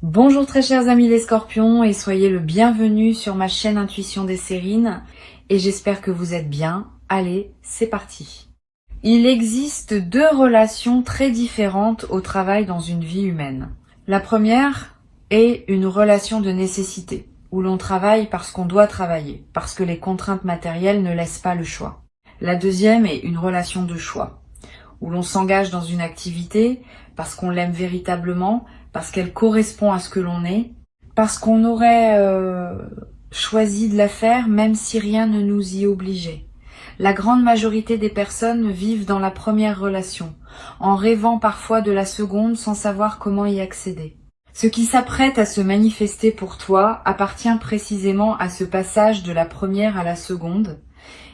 Bonjour très chers amis les scorpions et soyez le bienvenu sur ma chaîne Intuition des Sérines et j'espère que vous êtes bien. Allez, c'est parti. Il existe deux relations très différentes au travail dans une vie humaine. La première est une relation de nécessité, où l'on travaille parce qu'on doit travailler, parce que les contraintes matérielles ne laissent pas le choix. La deuxième est une relation de choix, où l'on s'engage dans une activité parce qu'on l'aime véritablement, parce qu'elle correspond à ce que l'on est, parce qu'on aurait choisi de la faire même si rien ne nous y obligeait. La grande majorité des personnes vivent dans la première relation, en rêvant parfois de la seconde sans savoir comment y accéder. Ce qui s'apprête à se manifester pour toi appartient précisément à ce passage de la première à la seconde,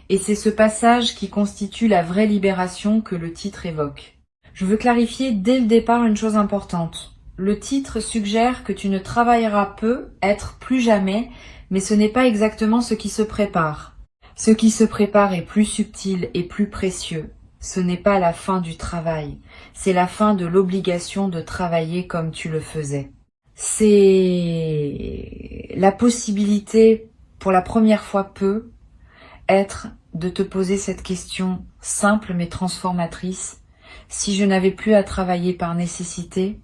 et c'est ce passage qui constitue la vraie libération que le titre évoque. Je veux clarifier dès le départ une chose importante. Le titre suggère que tu ne travailleras peu, être plus jamais, mais ce n'est pas exactement ce qui se prépare. Ce qui se prépare est plus subtil et plus précieux. Ce n'est pas la fin du travail, c'est la fin de l'obligation de travailler comme tu le faisais. C'est la possibilité, pour la première fois être de te poser cette question simple mais transformatrice. Si je n'avais plus à travailler par nécessité,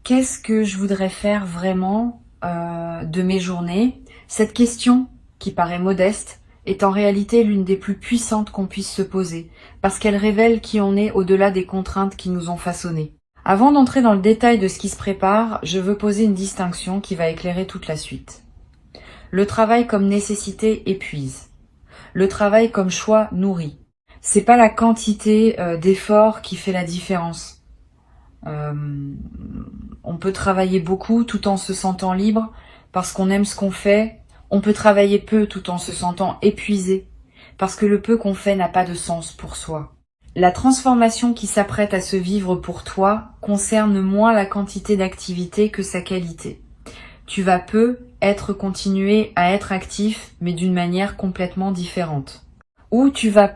qu'est-ce que je voudrais faire vraiment de mes journées? Cette question, qui paraît modeste, est en réalité l'une des plus puissantes qu'on puisse se poser, parce qu'elle révèle qui on est au-delà des contraintes qui nous ont façonnés. Avant d'entrer dans le détail de ce qui se prépare, je veux poser une distinction qui va éclairer toute la suite. Le travail comme nécessité épuise. Le travail comme choix nourrit. C'est pas la quantité d'efforts qui fait la différence. On peut travailler beaucoup tout en se sentant libre parce qu'on aime ce qu'on fait. On peut travailler peu tout en se sentant épuisé parce que le peu qu'on fait n'a pas de sens pour soi. La transformation qui s'apprête à se vivre pour toi concerne moins la quantité d'activité que sa qualité. Tu vas continuer à être actif, mais d'une manière complètement différente. Ou tu vas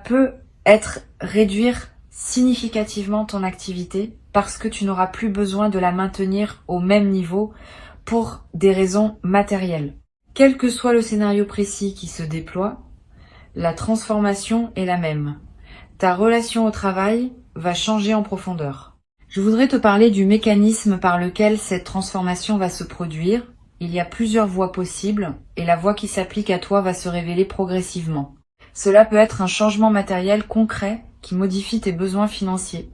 réduire significativement ton activité parce que tu n'auras plus besoin de la maintenir au même niveau pour des raisons matérielles. Quel que soit le scénario précis qui se déploie, la transformation est la même. Ta relation au travail va changer en profondeur. Je voudrais te parler du mécanisme par lequel cette transformation va se produire. Il y a plusieurs voies possibles et la voie qui s'applique à toi va se révéler progressivement. Cela peut être un changement matériel concret qui modifie tes besoins financiers.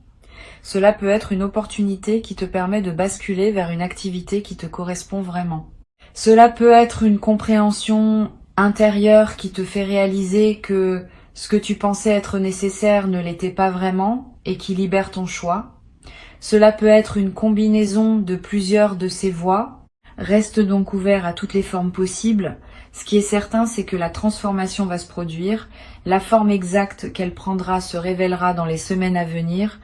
Cela peut être une opportunité qui te permet de basculer vers une activité qui te correspond vraiment. Cela peut être une compréhension intérieure qui te fait réaliser que ce que tu pensais être nécessaire ne l'était pas vraiment et qui libère ton choix. Cela peut être une combinaison de plusieurs de ces voies. Reste donc ouvert à toutes les formes possibles. Ce qui est certain, c'est que la transformation va se produire. La forme exacte qu'elle prendra se révélera dans les semaines à venir.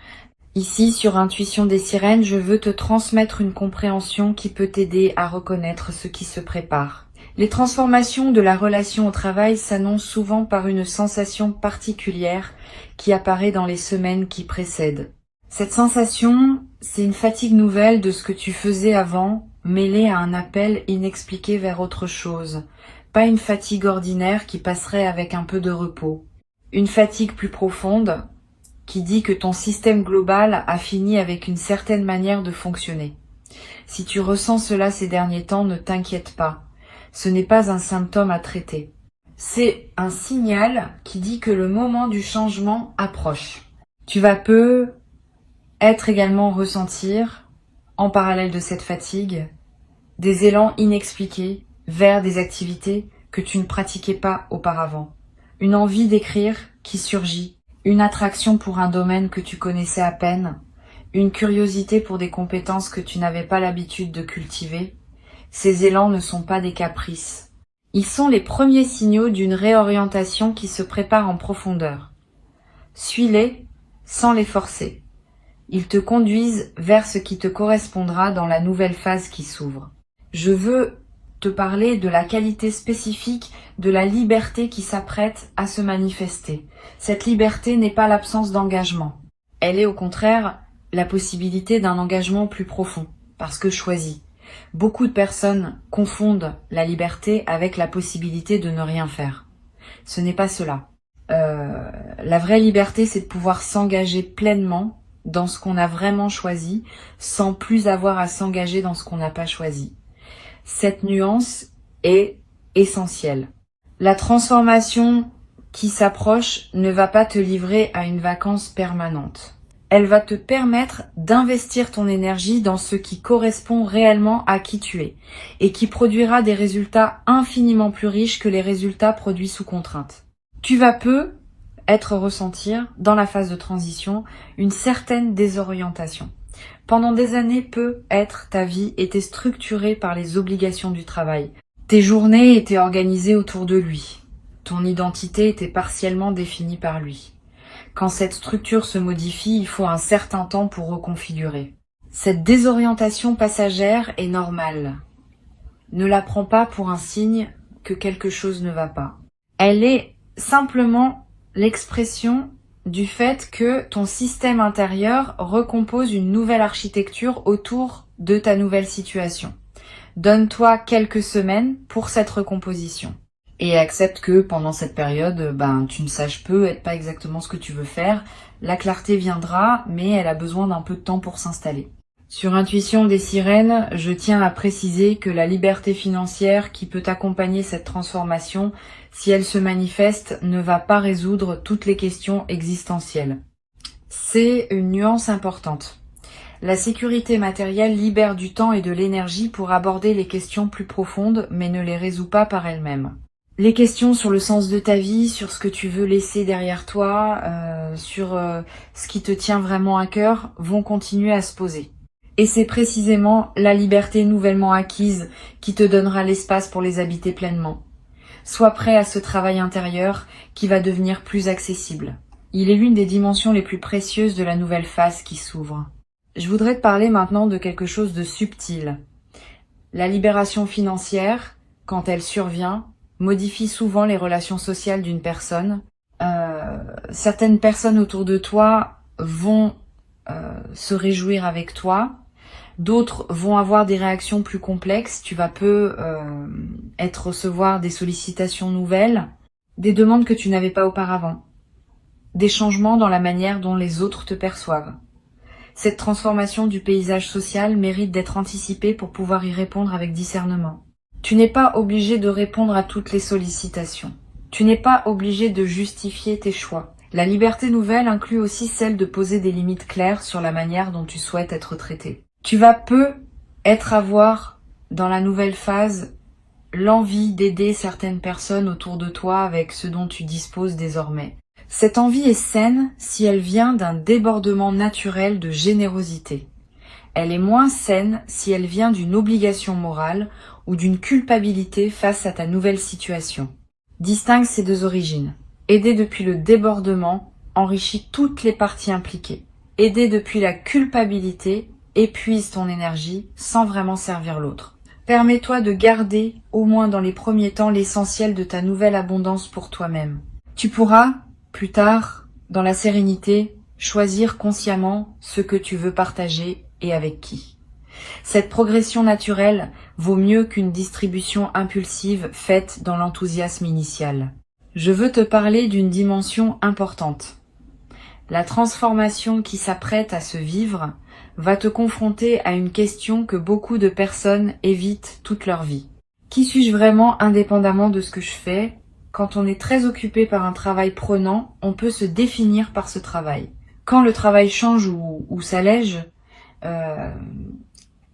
Ici, sur Intuition des Sirènes, je veux te transmettre une compréhension qui peut t'aider à reconnaître ce qui se prépare. Les transformations de la relation au travail s'annoncent souvent par une sensation particulière qui apparaît dans les semaines qui précèdent. Cette sensation, c'est une fatigue nouvelle de ce que tu faisais avant, mêlée à un appel inexpliqué vers autre chose. Pas une fatigue ordinaire qui passerait avec un peu de repos. Une fatigue plus profonde, qui dit que ton système global a fini avec une certaine manière de fonctionner. Si tu ressens cela ces derniers temps, ne t'inquiète pas. Ce n'est pas un symptôme à traiter. C'est un signal qui dit que le moment du changement approche. Tu vas être également ressentir, en parallèle de cette fatigue, des élans inexpliqués vers des activités que tu ne pratiquais pas auparavant. Une envie d'écrire qui surgit. Une attraction pour un domaine que tu connaissais à peine, une curiosité pour des compétences que tu n'avais pas l'habitude de cultiver. Ces élans ne sont pas des caprices. Ils sont les premiers signaux d'une réorientation qui se prépare en profondeur. Suis-les sans les forcer. Ils te conduisent vers ce qui te correspondra dans la nouvelle phase qui s'ouvre. Je veux te parler de la qualité spécifique de la liberté qui s'apprête à se manifester. Cette liberté n'est pas l'absence d'engagement. Elle est au contraire la possibilité d'un engagement plus profond, parce que choisi. Beaucoup de personnes confondent la liberté avec la possibilité de ne rien faire. Ce n'est pas cela. La vraie liberté, c'est de pouvoir s'engager pleinement dans ce qu'on a vraiment choisi, sans plus avoir à s'engager dans ce qu'on n'a pas choisi. Cette nuance est essentielle. La transformation qui s'approche ne va pas te livrer à une vacance permanente. Elle va te permettre d'investir ton énergie dans ce qui correspond réellement à qui tu es et qui produira des résultats infiniment plus riches que les résultats produits sous contrainte. Tu vas ressentir dans la phase de transition une certaine désorientation. Pendant des années, ta vie était structurée par les obligations du travail. Tes journées étaient organisées autour de lui. Ton identité était partiellement définie par lui. Quand cette structure se modifie, il faut un certain temps pour reconfigurer. Cette désorientation passagère est normale. Ne la prends pas pour un signe que quelque chose ne va pas. Elle est simplement l'expression du fait que ton système intérieur recompose une nouvelle architecture autour de ta nouvelle situation. Donne-toi quelques semaines pour cette recomposition. Et accepte que pendant cette période, tu ne saches pas exactement ce que tu veux faire. La clarté viendra, mais elle a besoin d'un peu de temps pour s'installer. Sur Intuition des sirènes, je tiens à préciser que la liberté financière qui peut accompagner cette transformation, si elle se manifeste, ne va pas résoudre toutes les questions existentielles. C'est une nuance importante. La sécurité matérielle libère du temps et de l'énergie pour aborder les questions plus profondes, mais ne les résout pas par elle-même. Les questions sur le sens de ta vie, sur ce que tu veux laisser derrière toi, sur ce qui te tient vraiment à cœur, vont continuer à se poser. Et c'est précisément la liberté nouvellement acquise qui te donnera l'espace pour les habiter pleinement. Sois prêt à ce travail intérieur qui va devenir plus accessible. Il est l'une des dimensions les plus précieuses de la nouvelle phase qui s'ouvre. Je voudrais te parler maintenant de quelque chose de subtil. La libération financière, quand elle survient, modifie souvent les relations sociales d'une personne. Certaines personnes autour de toi vont se réjouir avec toi. D'autres vont avoir des réactions plus complexes. Tu vas recevoir des sollicitations nouvelles, des demandes que tu n'avais pas auparavant, des changements dans la manière dont les autres te perçoivent. Cette transformation du paysage social mérite d'être anticipée pour pouvoir y répondre avec discernement. Tu n'es pas obligé de répondre à toutes les sollicitations. Tu n'es pas obligé de justifier tes choix. La liberté nouvelle inclut aussi celle de poser des limites claires sur la manière dont tu souhaites être traité. Tu vas avoir dans la nouvelle phase l'envie d'aider certaines personnes autour de toi avec ce dont tu disposes désormais. Cette envie est saine si elle vient d'un débordement naturel de générosité. Elle est moins saine si elle vient d'une obligation morale ou d'une culpabilité face à ta nouvelle situation. Distingue ces deux origines. Aider depuis le débordement enrichit toutes les parties impliquées. Aider depuis la culpabilité épuise ton énergie sans vraiment servir l'autre. Permets-toi de garder, au moins dans les premiers temps, l'essentiel de ta nouvelle abondance pour toi-même. Tu pourras, plus tard, dans la sérénité, choisir consciemment ce que tu veux partager et avec qui. Cette progression naturelle vaut mieux qu'une distribution impulsive faite dans l'enthousiasme initial. Je veux te parler d'une dimension importante. La transformation qui s'apprête à se vivre va te confronter à une question que beaucoup de personnes évitent toute leur vie. Qui suis-je vraiment indépendamment de ce que je fais ? Quand on est très occupé par un travail prenant, on peut se définir par ce travail. Quand le travail change ou s'allège,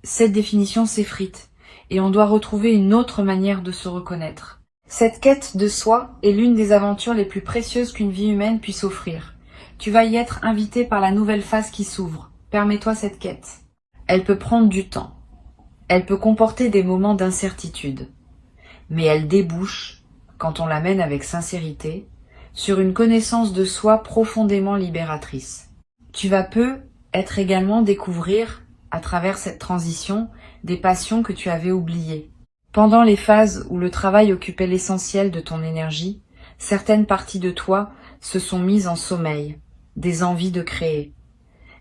cette définition s'effrite et on doit retrouver une autre manière de se reconnaître. Cette quête de soi est l'une des aventures les plus précieuses qu'une vie humaine puisse offrir. Tu vas y être invité par la nouvelle phase qui s'ouvre. Permets-toi cette quête. Elle peut prendre du temps. Elle peut comporter des moments d'incertitude. Mais elle débouche, quand on la mène avec sincérité, sur une connaissance de soi profondément libératrice. Tu vas être également découvrir, à travers cette transition, des passions que tu avais oubliées. Pendant les phases où le travail occupait l'essentiel de ton énergie, certaines parties de toi se sont mises en sommeil, des envies de créer,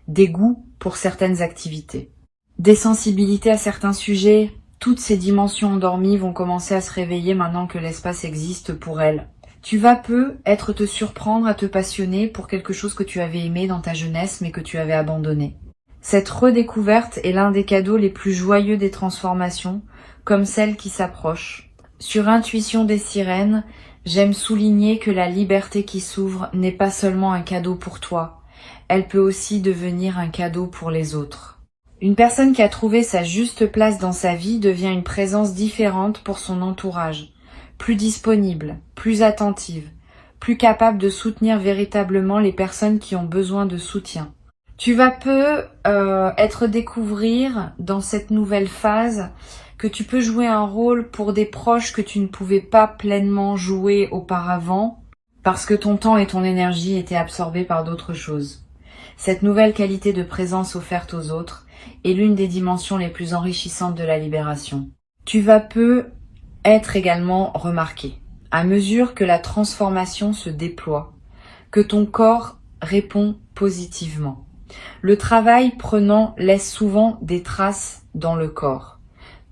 des goûts pour certaines activités. Des sensibilités à certains sujets, toutes ces dimensions endormies vont commencer à se réveiller maintenant que l'espace existe pour elles. Tu vas peu être te surprendre à te passionner pour quelque chose que tu avais aimé dans ta jeunesse mais que tu avais abandonné. Cette redécouverte est l'un des cadeaux les plus joyeux des transformations, comme celle qui s'approche. Sur Intuition des sirènes, j'aime souligner que la liberté qui s'ouvre n'est pas seulement un cadeau pour toi, elle peut aussi devenir un cadeau pour les autres. Une personne qui a trouvé sa juste place dans sa vie devient une présence différente pour son entourage, plus disponible, plus attentive, plus capable de soutenir véritablement les personnes qui ont besoin de soutien. Tu vas peu être découvrir dans cette nouvelle phase que tu peux jouer un rôle pour des proches que tu ne pouvais pas pleinement jouer auparavant parce que ton temps et ton énergie étaient absorbés par d'autres choses. Cette nouvelle qualité de présence offerte aux autres est l'une des dimensions les plus enrichissantes de la libération. Tu vas peu être également remarqué à mesure que la transformation se déploie, que ton corps répond positivement. Le travail prenant laisse souvent des traces dans le corps.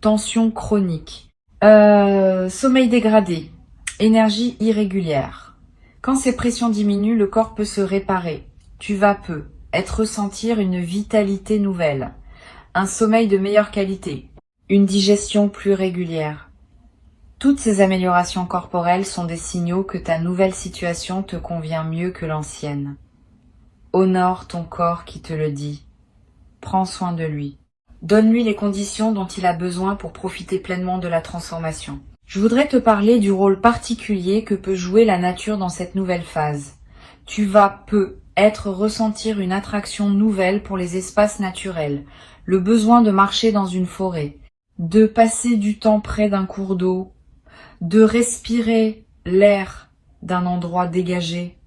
Tension chronique, sommeil dégradé, énergie irrégulière. Quand ces pressions diminuent, le corps peut se réparer. Tu vas peu ressentir une vitalité nouvelle, un sommeil de meilleure qualité, une digestion plus régulière. Toutes ces améliorations corporelles sont des signaux que ta nouvelle situation te convient mieux que l'ancienne. Honore ton corps qui te le dit. Prends soin de lui. Donne-lui les conditions dont il a besoin pour profiter pleinement de la transformation. Je voudrais te parler du rôle particulier que peut jouer la nature dans cette nouvelle phase. Tu vas ressentir une attraction nouvelle pour les espaces naturels, le besoin de marcher dans une forêt, de passer du temps près d'un cours d'eau, de respirer l'air d'un endroit dégagé.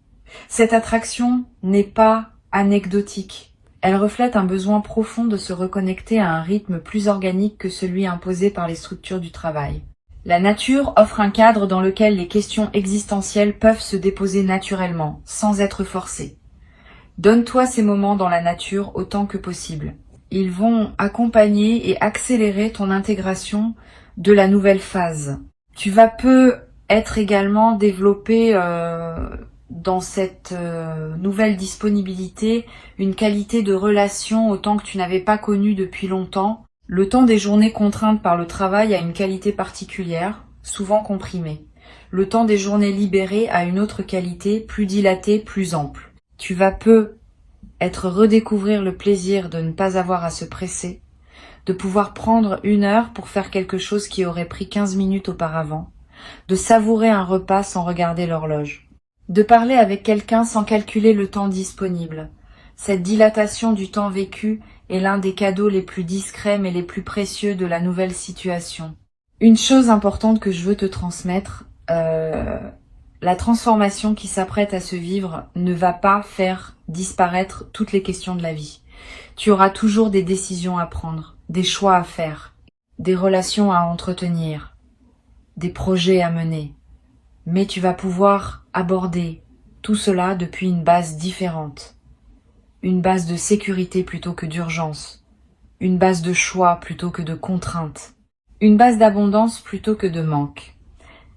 Cette attraction n'est pas anecdotique. Elle reflète un besoin profond de se reconnecter à un rythme plus organique que celui imposé par les structures du travail. La nature offre un cadre dans lequel les questions existentielles peuvent se déposer naturellement, sans être forcées. Donne-toi ces moments dans la nature autant que possible. Ils vont accompagner et accélérer ton intégration de la nouvelle phase. Tu vas peu être également développé dans cette nouvelle disponibilité une qualité de relation autant que tu n'avais pas connue depuis longtemps. Le temps des journées contraintes par le travail a une qualité particulière, souvent comprimée. Le temps des journées libérées a une autre qualité, plus dilatée, plus ample. Tu vas peu redécouvrir le plaisir de ne pas avoir à se presser, de pouvoir prendre 1 heure pour faire quelque chose qui aurait pris 15 minutes auparavant, de savourer un repas sans regarder l'horloge, de parler avec quelqu'un sans calculer le temps disponible. Cette dilatation du temps vécu est l'un des cadeaux les plus discrets mais les plus précieux de la nouvelle situation. Une chose importante que je veux te transmettre, la transformation qui s'apprête à se vivre ne va pas faire disparaître toutes les questions de la vie. Tu auras toujours des décisions à prendre, des choix à faire, des relations à entretenir, des projets à mener. Mais tu vas pouvoir aborder tout cela depuis une base différente. Une base de sécurité plutôt que d'urgence. Une base de choix plutôt que de contrainte. Une base d'abondance plutôt que de manque.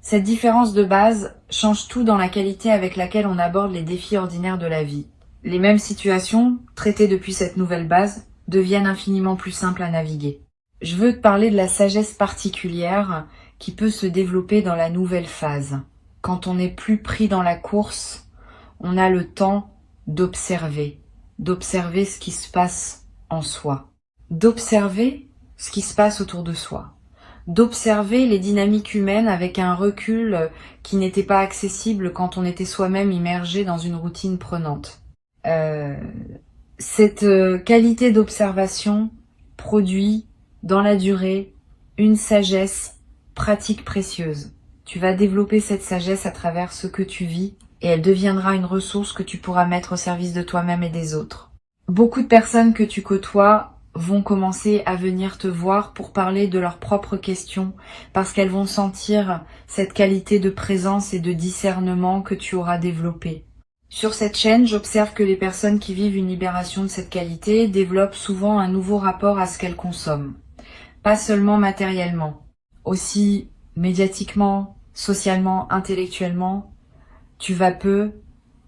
Cette différence de base change tout dans la qualité avec laquelle on aborde les défis ordinaires de la vie. Les mêmes situations, traitées depuis cette nouvelle base, deviennent infiniment plus simples à naviguer. Je veux te parler de la sagesse particulière qui peut se développer dans la nouvelle phase. Quand on n'est plus pris dans la course, on a le temps d'observer ce qui se passe en soi, d'observer ce qui se passe autour de soi, d'observer les dynamiques humaines avec un recul qui n'était pas accessible quand on était soi-même immergé dans une routine prenante. Cette qualité d'observation produit dans la durée une sagesse pratique précieuse. Tu vas développer cette sagesse à travers ce que tu vis et elle deviendra une ressource que tu pourras mettre au service de toi-même et des autres. Beaucoup de personnes que tu côtoies vont commencer à venir te voir pour parler de leurs propres questions parce qu'elles vont sentir cette qualité de présence et de discernement que tu auras développée. Sur cette chaîne, j'observe que les personnes qui vivent une libération de cette qualité développent souvent un nouveau rapport à ce qu'elles consomment. Pas seulement matériellement, aussi médiatiquement, socialement, intellectuellement. Tu vas peu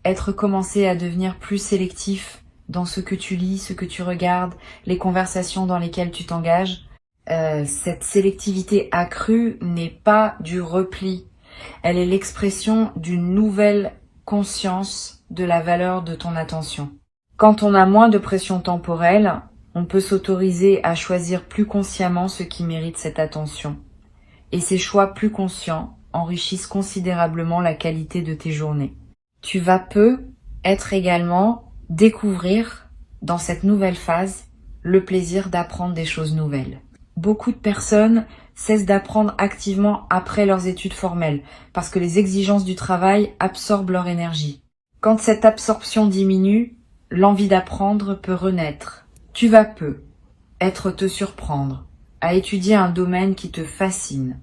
être commencé à devenir plus sélectif dans ce que tu lis, ce que tu regardes, les conversations dans lesquelles tu t'engages. Cette sélectivité accrue n'est pas du repli. Elle est l'expression d'une nouvelle conscience de la valeur de ton attention. Quand on a moins de pression temporelle, on peut s'autoriser à choisir plus consciemment ce qui mérite cette attention. Et ces choix plus conscients enrichissent considérablement la qualité de tes journées. Tu vas peu être également découvrir dans cette nouvelle phase le plaisir d'apprendre des choses nouvelles. Beaucoup de personnes cessent d'apprendre activement après leurs études formelles parce que les exigences du travail absorbent leur énergie. Quand cette absorption diminue, l'envie d'apprendre peut renaître. Tu vas peu être te surprendre à étudier un domaine qui te fascine,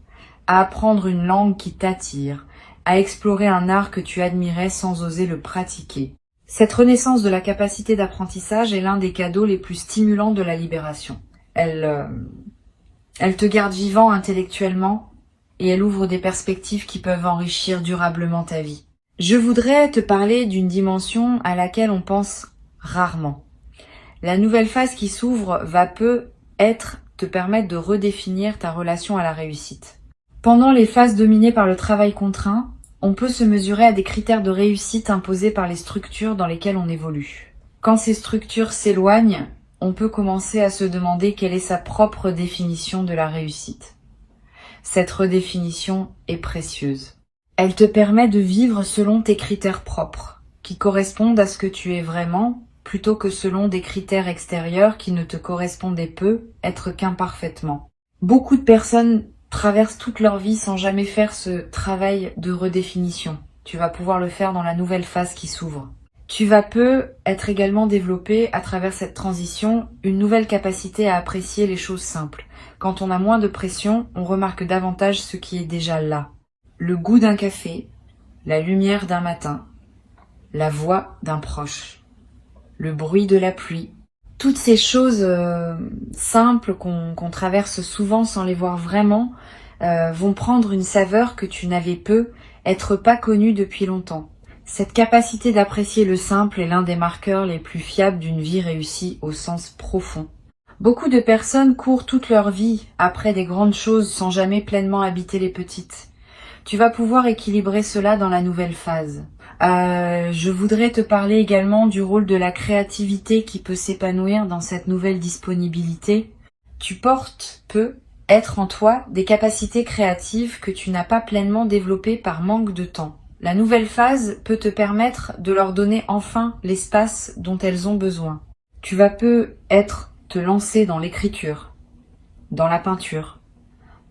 à apprendre une langue qui t'attire, à explorer un art que tu admirais sans oser le pratiquer. Cette renaissance de la capacité d'apprentissage est l'un des cadeaux les plus stimulants de la libération. Elle te garde vivant intellectuellement et elle ouvre des perspectives qui peuvent enrichir durablement ta vie. Je voudrais te parler d'une dimension à laquelle on pense rarement. La nouvelle phase qui s'ouvre va peu te permettre de redéfinir ta relation à la réussite. Pendant les phases dominées par le travail contraint, on peut se mesurer à des critères de réussite imposés par les structures dans lesquelles on évolue. Quand ces structures s'éloignent, on peut commencer à se demander quelle est sa propre définition de la réussite. Cette redéfinition est précieuse. Elle te permet de vivre selon tes critères propres, qui correspondent à ce que tu es vraiment, plutôt que selon des critères extérieurs qui ne te correspondaient peu, être qu'imparfaitement. Beaucoup de personnes traversent toute leur vie sans jamais faire ce travail de redéfinition. Tu vas pouvoir le faire dans la nouvelle phase qui s'ouvre. Tu vas peu être également développé à travers cette transition une nouvelle capacité à apprécier les choses simples. Quand on a moins de pression, on remarque davantage ce qui est déjà là. Le goût d'un café, la lumière d'un matin, la voix d'un proche, le bruit de la pluie. Toutes ces choses simples qu'on traverse souvent sans les voir vraiment vont prendre une saveur que tu n'avais peu, être pas connue depuis longtemps. Cette capacité d'apprécier le simple est l'un des marqueurs les plus fiables d'une vie réussie au sens profond. Beaucoup de personnes courent toute leur vie après des grandes choses sans jamais pleinement habiter les petites. Tu vas pouvoir équilibrer cela dans la nouvelle phase. Je voudrais te parler également du rôle de la créativité qui peut s'épanouir dans cette nouvelle disponibilité. Tu portes peu être en toi des capacités créatives que tu n'as pas pleinement développées par manque de temps. La nouvelle phase peut te permettre de leur donner enfin l'espace dont elles ont besoin. Tu vas peu te lancer dans l'écriture, dans la peinture,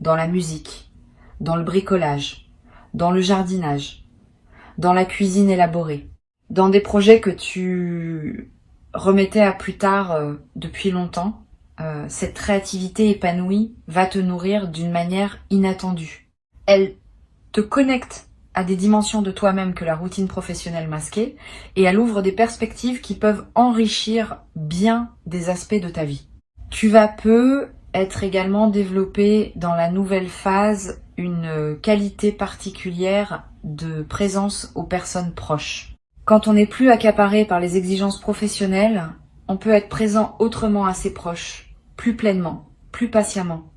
dans la musique, dans le bricolage, dans le jardinage, dans la cuisine élaborée, dans des projets que tu remettais à plus tard depuis longtemps. Cette créativité épanouie va te nourrir d'une manière inattendue. Elle te connecte à des dimensions de toi-même que la routine professionnelle masquait, et elle ouvre des perspectives qui peuvent enrichir bien des aspects de ta vie. Tu vas peu être également développé dans la nouvelle phase une qualité particulière de présence aux personnes proches. Quand on n'est plus accaparé par les exigences professionnelles, on peut être présent autrement à ses proches, plus pleinement, plus patiemment,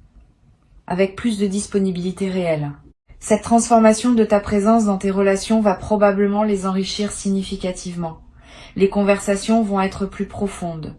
avec plus de disponibilité réelle. Cette transformation de ta présence dans tes relations va probablement les enrichir significativement. Les conversations vont être plus profondes,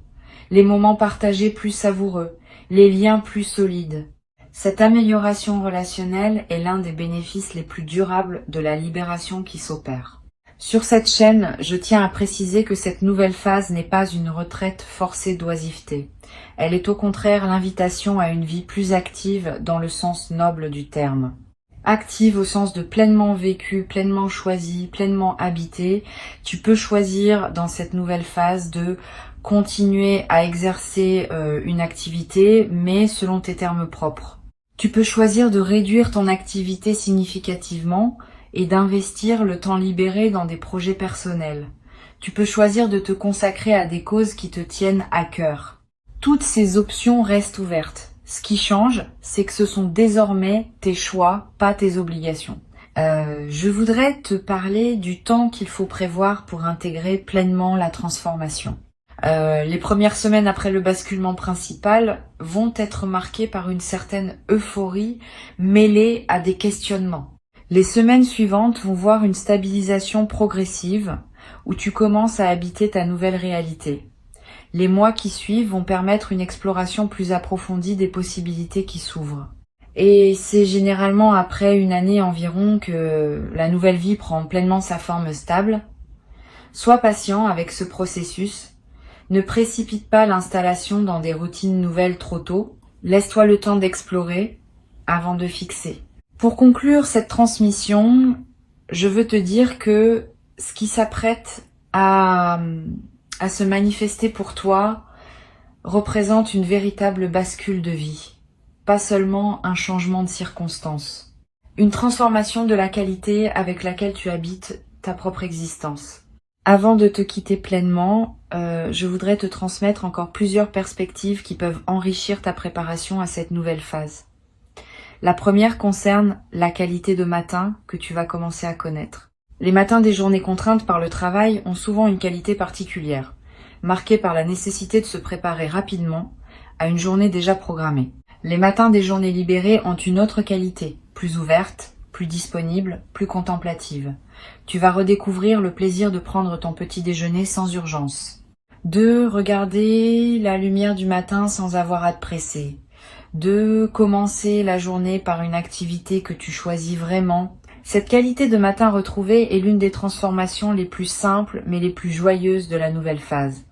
les moments partagés plus savoureux, les liens plus solides. Cette amélioration relationnelle est l'un des bénéfices les plus durables de la libération qui s'opère. Sur cette chaîne, je tiens à préciser que cette nouvelle phase n'est pas une retraite forcée d'oisiveté. Elle est au contraire l'invitation à une vie plus active dans le sens noble du terme. Active au sens de pleinement vécu, pleinement choisi, pleinement habité. Tu peux choisir dans cette nouvelle phase de continuer à exercer une activité, mais selon tes termes propres. Tu peux choisir de réduire ton activité significativement et d'investir le temps libéré dans des projets personnels. Tu peux choisir de te consacrer à des causes qui te tiennent à cœur. Toutes ces options restent ouvertes. Ce qui change, c'est que ce sont désormais tes choix, pas tes obligations. Je voudrais te parler du temps qu'il faut prévoir pour intégrer pleinement la transformation. Les premières semaines après le basculement principal vont être marquées par une certaine euphorie mêlée à des questionnements. Les semaines suivantes vont voir une stabilisation progressive où tu commences à habiter ta nouvelle réalité. Les mois qui suivent vont permettre une exploration plus approfondie des possibilités qui s'ouvrent. Et c'est généralement après une année environ que la nouvelle vie prend pleinement sa forme stable. Sois patient avec ce processus. Ne précipite pas l'installation dans des routines nouvelles trop tôt. Laisse-toi le temps d'explorer avant de fixer. Pour conclure cette transmission, je veux te dire que ce qui s'apprête à se manifester pour toi représente une véritable bascule de vie. Pas seulement un changement de circonstances. Une transformation de la qualité avec laquelle tu habites ta propre existence. Avant de te quitter pleinement, je voudrais te transmettre encore plusieurs perspectives qui peuvent enrichir ta préparation à cette nouvelle phase. La première concerne la qualité de matin que tu vas commencer à connaître. Les matins des journées contraintes par le travail ont souvent une qualité particulière, marquée par la nécessité de se préparer rapidement à une journée déjà programmée. Les matins des journées libérées ont une autre qualité, plus ouverte, plus disponible, plus contemplative. Tu vas redécouvrir le plaisir de prendre ton petit déjeuner sans urgence. De regarder la lumière du matin sans avoir à te presser. De commencer la journée par une activité que tu choisis vraiment. Cette qualité de matin retrouvée est l'une des transformations les plus simples mais les plus joyeuses de la nouvelle phase.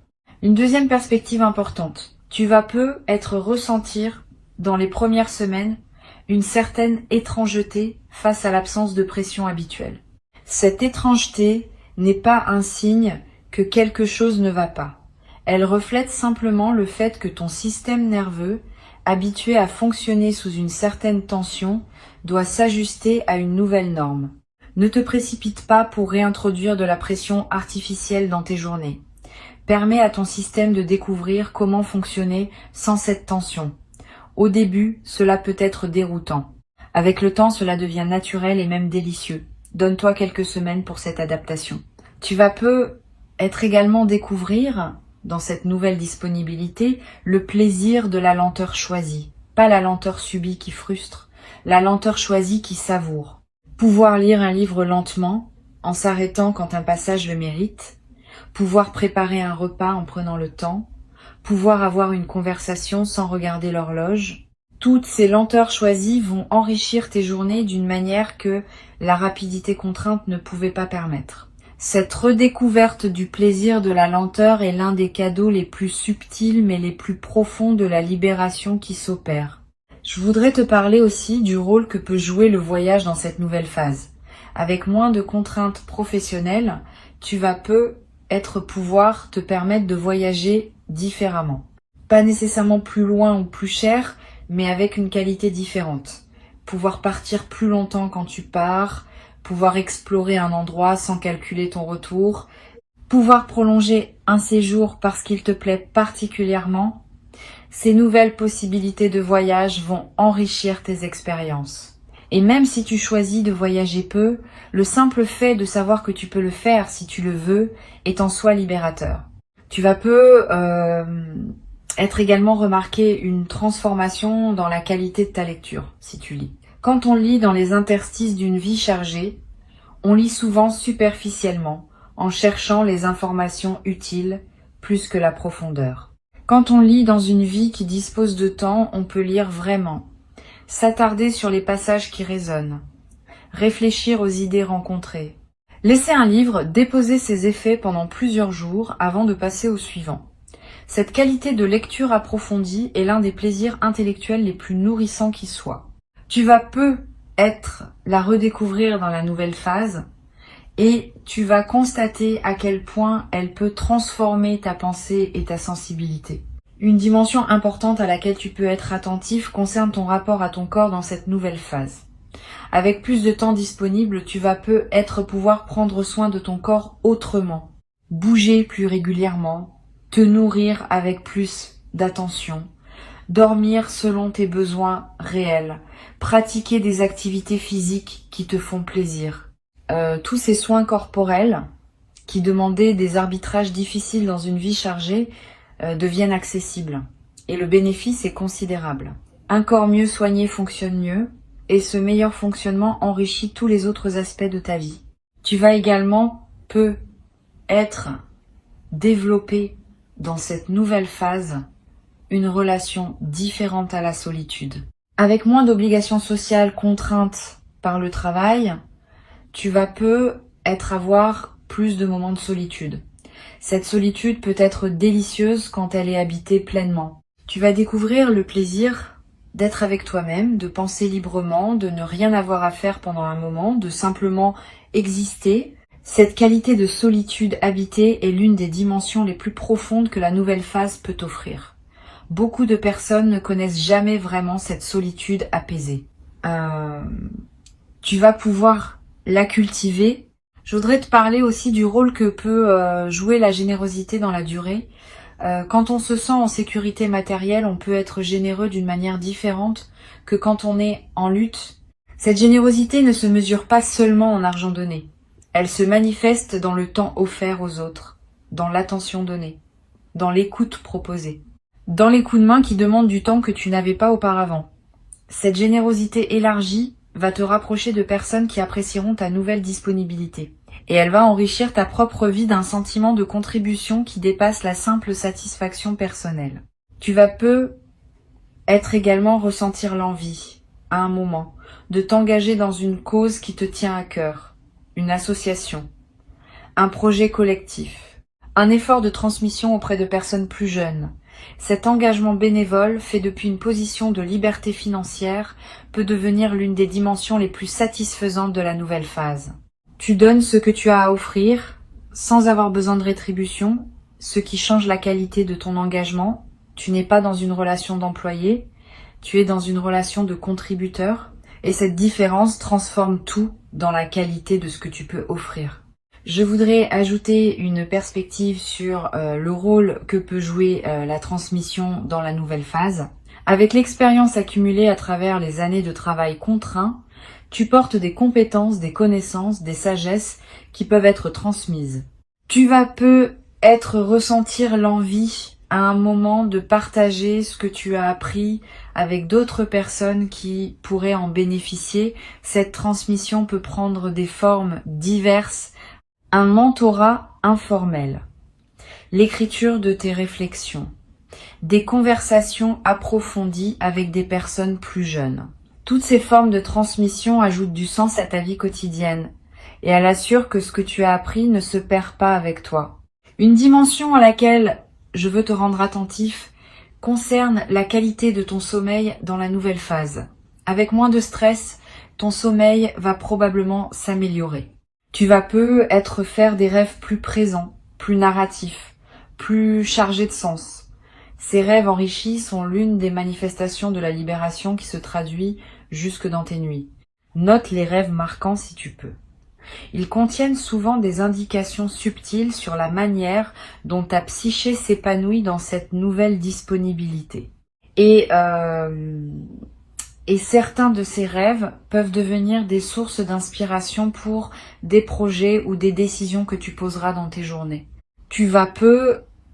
Une deuxième perspective importante. Tu vas peut-être ressentir dans les premières semaines une certaine étrangeté face à l'absence de pression habituelle. Cette étrangeté n'est pas un signe que quelque chose ne va pas. Elle reflète simplement le fait que ton système nerveux, habitué à fonctionner sous une certaine tension, doit s'ajuster à une nouvelle norme. Ne te précipite pas pour réintroduire de la pression artificielle dans tes journées. Permets à ton système de découvrir comment fonctionner sans cette tension. Au début, cela peut être déroutant. Avec le temps, cela devient naturel et même délicieux. Donne-toi quelques semaines pour cette adaptation. Tu vas peut-être également découvrir, dans cette nouvelle disponibilité, le plaisir de la lenteur choisie. Pas la lenteur subie qui frustre, la lenteur choisie qui savoure. Pouvoir lire un livre lentement, en s'arrêtant quand un passage le mérite. Pouvoir préparer un repas en prenant le temps. Pouvoir avoir une conversation sans regarder l'horloge. Toutes ces lenteurs choisies vont enrichir tes journées d'une manière que la rapidité contrainte ne pouvait pas permettre. Cette redécouverte du plaisir de la lenteur est l'un des cadeaux les plus subtils mais les plus profonds de la libération qui s'opère. Je voudrais te parler aussi du rôle que peut jouer le voyage dans cette nouvelle phase. Avec moins de contraintes professionnelles, tu vas peut-être pouvoir te permettre de voyager différemment. Pas nécessairement plus loin ou plus cher, mais avec une qualité différente. Pouvoir partir plus longtemps quand tu pars, pouvoir explorer un endroit sans calculer ton retour, pouvoir prolonger un séjour parce qu'il te plaît particulièrement. Ces nouvelles possibilités de voyage vont enrichir tes expériences. Et même si tu choisis de voyager peu, le simple fait de savoir que tu peux le faire si tu le veux est en soi libérateur. Tu vas être également remarqué une transformation dans la qualité de ta lecture, si tu lis. Quand on lit dans les interstices d'une vie chargée, on lit souvent superficiellement, en cherchant les informations utiles plus que la profondeur. Quand on lit dans une vie qui dispose de temps, on peut lire vraiment, s'attarder sur les passages qui résonnent, réfléchir aux idées rencontrées. Laisser un livre déposer ses effets pendant plusieurs jours avant de passer au suivant. Cette qualité de lecture approfondie est l'un des plaisirs intellectuels les plus nourrissants qui soient. Tu vas peut-être la redécouvrir dans la nouvelle phase et tu vas constater à quel point elle peut transformer ta pensée et ta sensibilité. Une dimension importante à laquelle tu peux être attentif concerne ton rapport à ton corps dans cette nouvelle phase. Avec plus de temps disponible, tu vas peut-être pouvoir prendre soin de ton corps autrement. bouger plus régulièrement, te nourrir avec plus d'attention, dormir selon tes besoins réels, pratiquer des activités physiques qui te font plaisir. Tous ces soins corporels qui demandaient des arbitrages difficiles dans une vie chargée deviennent accessibles. Et le bénéfice est considérable. Un corps mieux soigné fonctionne mieux, et ce meilleur fonctionnement enrichit tous les autres aspects de ta vie. Tu vas également être développé dans cette nouvelle phase une relation différente à la solitude. Avec moins d'obligations sociales contraintes par le travail, tu vas avoir plus de moments de solitude. Cette solitude peut être délicieuse quand elle est habitée pleinement. Tu vas découvrir le plaisir d'être avec toi-même, de penser librement, de ne rien avoir à faire pendant un moment, de simplement exister. Cette qualité de solitude habitée est l'une des dimensions les plus profondes que la nouvelle phase peut offrir. Beaucoup de personnes ne connaissent jamais vraiment cette solitude apaisée. Tu vas pouvoir la cultiver. Je voudrais te parler aussi du rôle que peut jouer la générosité dans la durée. Quand on se sent en sécurité matérielle, on peut être généreux d'une manière différente que quand on est en lutte. Cette générosité ne se mesure pas seulement en argent donné. Elle se manifeste dans le temps offert aux autres, dans l'attention donnée, dans l'écoute proposée, dans les coups de main qui demandent du temps que tu n'avais pas auparavant. Cette générosité élargie va te rapprocher de personnes qui apprécieront ta nouvelle disponibilité. Et elle va enrichir ta propre vie d'un sentiment de contribution qui dépasse la simple satisfaction personnelle. Tu vas être également ressentir l'envie, à un moment, de t'engager dans une cause qui te tient à cœur, une association, un projet collectif, un effort de transmission auprès de personnes plus jeunes. Cet engagement bénévole, fait depuis une position de liberté financière, peut devenir l'une des dimensions les plus satisfaisantes de la nouvelle phase. Tu donnes ce que tu as à offrir, sans avoir besoin de rétribution, ce qui change la qualité de ton engagement. Tu n'es pas dans une relation d'employé, tu es dans une relation de contributeur, et cette différence transforme tout dans la qualité de ce que tu peux offrir. Je voudrais ajouter une perspective sur le rôle que peut jouer la transmission dans la nouvelle phase. Avec l'expérience accumulée à travers les années de travail contraint, tu portes des compétences, des connaissances, des sagesses qui peuvent être transmises. Tu vas ressentir l'envie à un moment de partager ce que tu as appris avec d'autres personnes qui pourraient en bénéficier. Cette transmission peut prendre des formes diverses. Un mentorat informel, l'écriture de tes réflexions, des conversations approfondies avec des personnes plus jeunes. Toutes ces formes de transmission ajoutent du sens à ta vie quotidienne et elles assurent que ce que tu as appris ne se perd pas avec toi. Une dimension à laquelle je veux te rendre attentif concerne la qualité de ton sommeil dans la nouvelle phase. Avec moins de stress, ton sommeil va probablement s'améliorer. Tu vas faire des rêves plus présents, plus narratifs, plus chargés de sens. Ces rêves enrichis sont l'une des manifestations de la libération qui se traduit jusque dans tes nuits. Note les rêves marquants si tu peux. Ils contiennent souvent des indications subtiles sur la manière dont ta psyché s'épanouit dans cette nouvelle disponibilité. Et certains de ces rêves peuvent devenir des sources d'inspiration pour des projets ou des décisions que tu poseras dans tes journées. Tu vas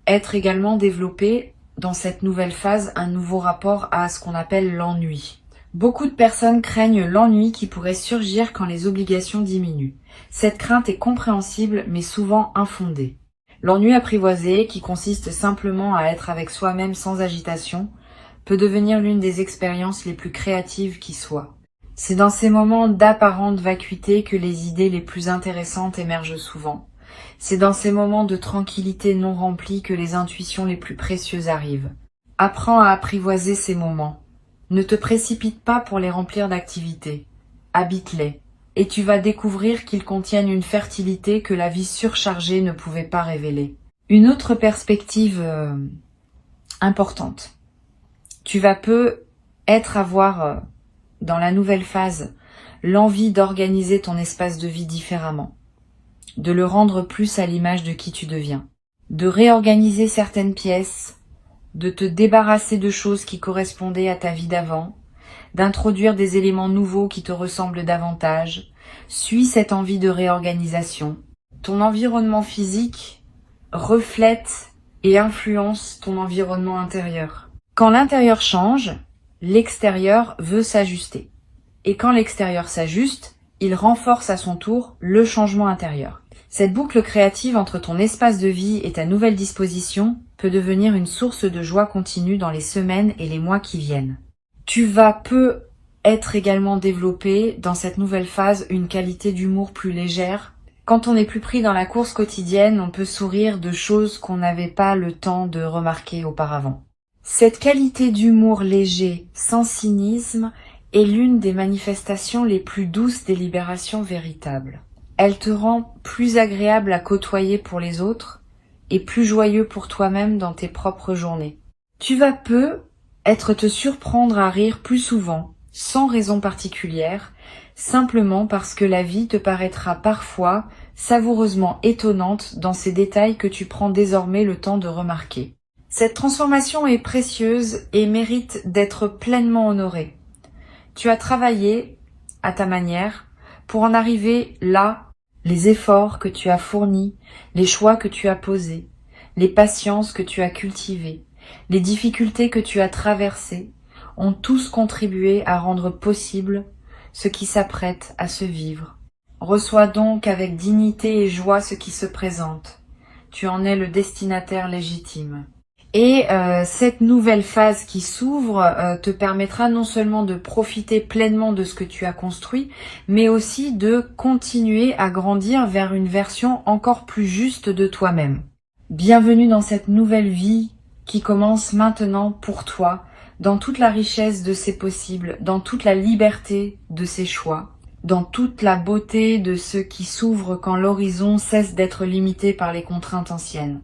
être également développé dans cette nouvelle phase un nouveau rapport à ce qu'on appelle l'ennui. Beaucoup de personnes craignent l'ennui qui pourrait surgir quand les obligations diminuent. Cette crainte est compréhensible mais souvent infondée. L'ennui apprivoisé, qui consiste simplement à être avec soi-même sans agitation, peut devenir l'une des expériences les plus créatives qui soient. C'est dans ces moments d'apparente vacuité que les idées les plus intéressantes émergent souvent. C'est dans ces moments de tranquillité non remplie que les intuitions les plus précieuses arrivent. Apprends à apprivoiser ces moments. Ne te précipite pas pour les remplir d'activités. Habite-les. Et tu vas découvrir qu'ils contiennent une fertilité que la vie surchargée ne pouvait pas révéler. Une autre perspective importante. Tu vas avoir dans la nouvelle phase l'envie d'organiser ton espace de vie différemment. de le rendre plus à l'image de qui tu deviens, de réorganiser certaines pièces, de te débarrasser de choses qui correspondaient à ta vie d'avant, d'introduire des éléments nouveaux qui te ressemblent davantage. Suis cette envie de réorganisation. Ton environnement physique reflète et influence ton environnement intérieur. Quand l'intérieur change, l'extérieur veut s'ajuster. Et quand l'extérieur s'ajuste, il renforce à son tour le changement intérieur. Cette boucle créative entre ton espace de vie et ta nouvelle disposition peut devenir une source de joie continue dans les semaines et les mois qui viennent. Tu vas peu être également développé dans cette nouvelle phase une qualité d'humour plus légère. Quand on n'est plus pris dans la course quotidienne, on peut sourire de choses qu'on n'avait pas le temps de remarquer auparavant. Cette qualité d'humour léger, sans cynisme, est l'une des manifestations les plus douces des libérations véritables. Elle te rend plus agréable à côtoyer pour les autres et plus joyeux pour toi-même dans tes propres journées. Tu vas peu te surprendre à rire plus souvent, sans raison particulière, simplement parce que la vie te paraîtra parfois savoureusement étonnante dans ces détails que tu prends désormais le temps de remarquer. Cette transformation est précieuse et mérite d'être pleinement honorée. Tu as travaillé, à ta manière, pour en arriver là, les efforts que tu as fournis, les choix que tu as posés, les patiences que tu as cultivées, les difficultés que tu as traversées, ont tous contribué à rendre possible ce qui s'apprête à se vivre. Reçois donc avec dignité et joie ce qui se présente. Tu en es le destinataire légitime. Et cette nouvelle phase qui s'ouvre te permettra non seulement de profiter pleinement de ce que tu as construit, mais aussi de continuer à grandir vers une version encore plus juste de toi-même. Bienvenue dans cette nouvelle vie qui commence maintenant pour toi, dans toute la richesse de ses possibles, dans toute la liberté de ses choix, dans toute la beauté de ce qui s'ouvre quand l'horizon cesse d'être limité par les contraintes anciennes.